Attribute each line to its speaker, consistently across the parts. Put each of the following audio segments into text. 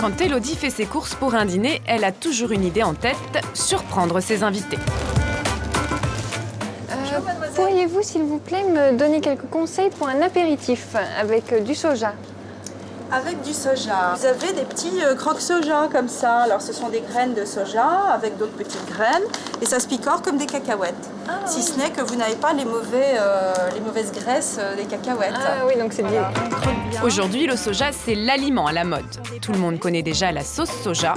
Speaker 1: Quand Élodie fait ses courses pour un dîner, elle a toujours une idée en tête, surprendre ses invités.
Speaker 2: Pourriez-vous, s'il vous plaît, me donner quelques conseils pour un apéritif avec du soja?
Speaker 3: Avec du soja. Vous avez des petits croques soja comme ça. Alors ce sont des graines de soja avec d'autres petites graines et ça se picore comme des cacahuètes. Si ce n'est que vous n'avez pas les mauvaises graisses des cacahuètes.
Speaker 2: Ah oui, donc c'est bien.
Speaker 1: Aujourd'hui, le soja, c'est l'aliment à la mode. Tout le monde connaît déjà la sauce soja.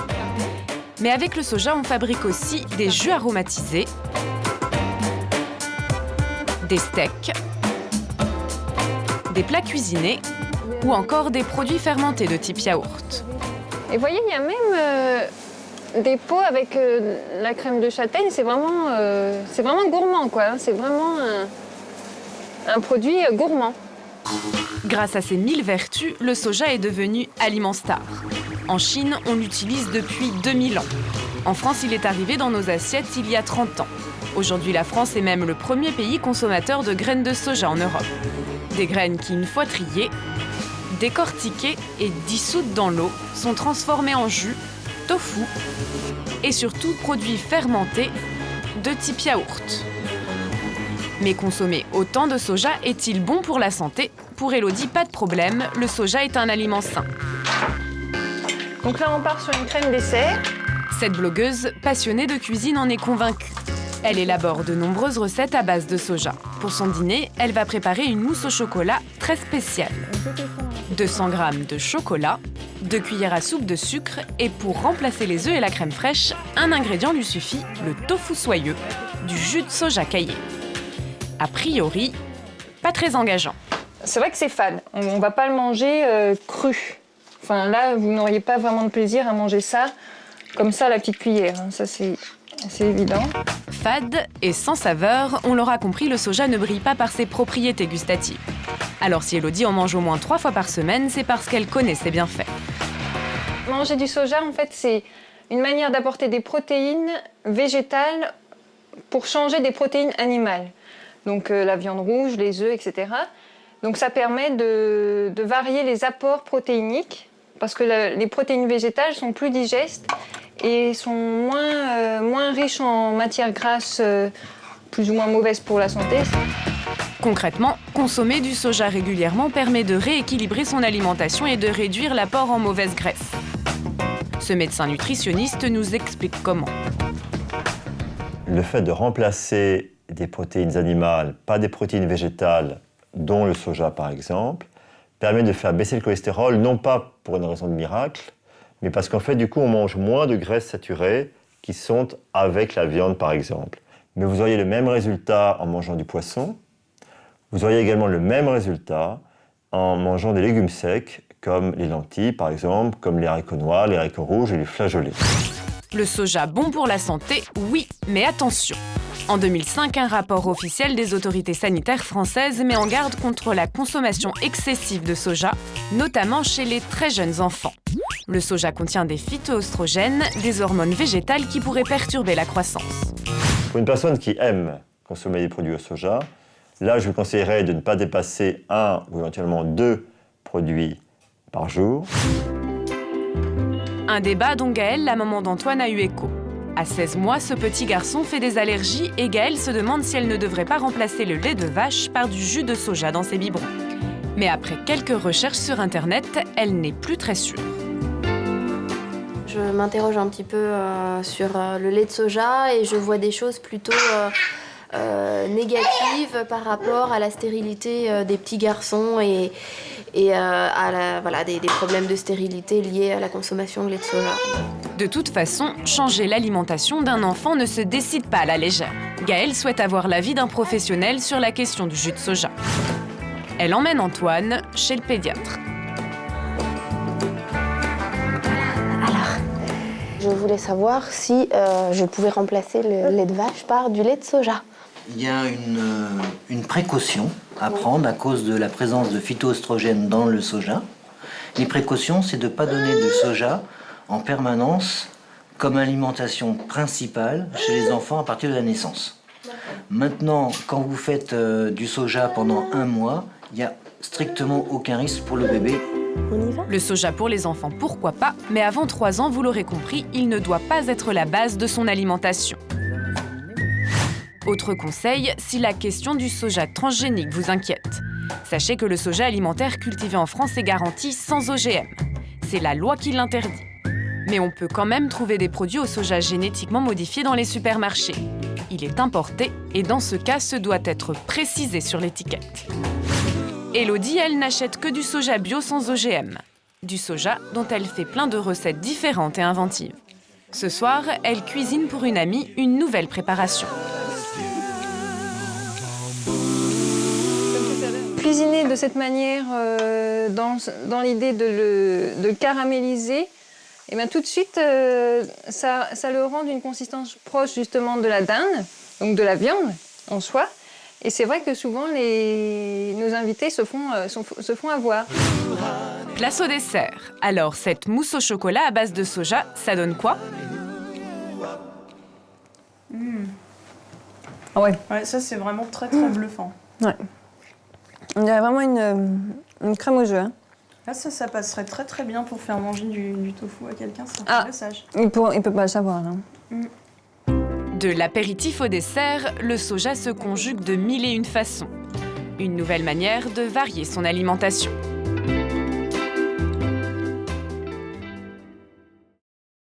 Speaker 1: Mais avec le soja, on fabrique aussi des jus aromatisés, des steaks, des plats cuisinés ou encore des produits fermentés de type yaourt.
Speaker 2: Et voyez, il y a même des pots avec la crème de châtaigne. C'est vraiment gourmand, quoi. C'est vraiment un produit gourmand.
Speaker 1: Grâce à ses 1000 vertus, le soja est devenu aliment star. En Chine, on l'utilise depuis 2000 ans. En France, il est arrivé dans nos assiettes il y a 30 ans. Aujourd'hui, la France est même le premier pays consommateur de graines de soja en Europe. Des graines qui, une fois triées, décortiquées et dissoutes dans l'eau, sont transformées en jus, tofu et surtout produits fermentés de type yaourt. Mais consommer autant de soja est-il bon pour la santé? Pour Élodie, pas de problème, le soja est un aliment sain.
Speaker 2: Donc là, on part sur une crème dessert.
Speaker 1: Cette blogueuse, passionnée de cuisine, en est convaincue. Elle élabore de nombreuses recettes à base de soja. Pour son dîner, elle va préparer une mousse au chocolat très spéciale. 200 g de chocolat, 2 cuillères à soupe de sucre et pour remplacer les œufs et la crème fraîche, un ingrédient lui suffit, le tofu soyeux, du jus de soja caillé. A priori, pas très engageant.
Speaker 2: C'est vrai que c'est fade. On va pas le manger cru. Enfin là, vous n'auriez pas vraiment de plaisir à manger ça comme ça à la petite cuillère. Ça, c'est évident.
Speaker 1: Fade et sans saveur, on l'aura compris, le soja ne brille pas par ses propriétés gustatives. Alors si Élodie en mange au moins 3 fois par semaine, c'est parce qu'elle connaît ses bienfaits.
Speaker 2: Manger du soja, en fait, c'est une manière d'apporter des protéines végétales pour changer des protéines animales. Donc la viande rouge, les œufs, etc. Donc ça permet de varier les apports protéiniques parce que les protéines végétales sont plus digestes et sont moins riches en matières grasses plus ou moins mauvaises pour la santé.
Speaker 1: Concrètement, consommer du soja régulièrement permet de rééquilibrer son alimentation et de réduire l'apport en mauvaises graisses. Ce médecin nutritionniste nous explique comment.
Speaker 4: Le fait de remplacer des protéines animales par des protéines végétales, dont le soja par exemple, permet de faire baisser le cholestérol, non pas pour une raison de miracle, mais parce qu'en fait, du coup, on mange moins de graisses saturées qui sont avec la viande par exemple. Mais vous auriez le même résultat en mangeant du poisson. Vous auriez également le même résultat en mangeant des légumes secs, comme les lentilles par exemple, comme les haricots noirs, les haricots rouges et les flageolets.
Speaker 1: Le soja bon pour la santé, oui, mais attention. En 2005, un rapport officiel des autorités sanitaires françaises met en garde contre la consommation excessive de soja, notamment chez les très jeunes enfants. Le soja contient des phytoœstrogènes, des hormones végétales qui pourraient perturber la croissance.
Speaker 4: Pour une personne qui aime consommer des produits au soja, là, je vous conseillerais de ne pas dépasser 1 ou éventuellement 2 produits par jour.
Speaker 1: Un débat dont Gaëlle, la maman d'Antoine, a eu écho. À 16 mois, ce petit garçon fait des allergies et Gaëlle se demande si elle ne devrait pas remplacer le lait de vache par du jus de soja dans ses biberons. Mais après quelques recherches sur Internet, elle n'est plus très sûre.
Speaker 5: Je m'interroge un petit peu sur le lait de soja et je vois des choses plutôt négatives par rapport à la stérilité des petits garçons et à des problèmes de stérilité liés à la consommation de lait de soja.
Speaker 1: De toute façon, changer l'alimentation d'un enfant ne se décide pas à la légère. Gaëlle souhaite avoir l'avis d'un professionnel sur la question du jus de soja. Elle emmène Antoine chez le pédiatre.
Speaker 5: Je voulais savoir si je pouvais remplacer le lait de vache par du lait de soja.
Speaker 6: Il y a une précaution à prendre à cause de la présence de phytoœstrogènes dans le soja. Les précautions, c'est de ne pas donner de soja en permanence comme alimentation principale chez les enfants à partir de la naissance. Maintenant, quand vous faites du soja pendant 1 mois, il n'y a strictement aucun risque pour le bébé
Speaker 5: On y va?
Speaker 1: Le soja pour les enfants, pourquoi pas, mais avant 3 ans, vous l'aurez compris, il ne doit pas être la base de son alimentation. Autre conseil, si la question du soja transgénique vous inquiète, sachez que le soja alimentaire cultivé en France est garanti sans OGM. C'est la loi qui l'interdit. Mais on peut quand même trouver des produits au soja génétiquement modifiés dans les supermarchés. Il est importé et dans ce cas, ce doit être précisé sur l'étiquette. Élodie, elle, n'achète que du soja bio sans OGM. Du soja dont elle fait plein de recettes différentes et inventives. Ce soir, elle cuisine pour une amie une nouvelle préparation.
Speaker 2: Cuisiner de cette manière, dans l'idée de le caraméliser, et bien tout de suite, ça le rend d'une consistance proche justement de la dinde, donc de la viande en soi. Et c'est vrai que souvent, nos invités se font avoir.
Speaker 1: Place au dessert. Alors, cette mousse au chocolat à base de soja, ça donne quoi?
Speaker 2: Ah ouais.
Speaker 7: Ouais, ça c'est vraiment très très bluffant.
Speaker 2: Ouais. On dirait vraiment une crème au jus. Hein.
Speaker 7: Là, ça passerait très très bien pour faire manger du tofu à quelqu'un, c'est
Speaker 2: Ah.
Speaker 7: un message.
Speaker 2: Il peut pas le savoir. Hein.
Speaker 1: De l'apéritif au dessert, le soja se conjugue de 1001 façons. Une nouvelle manière de varier son alimentation.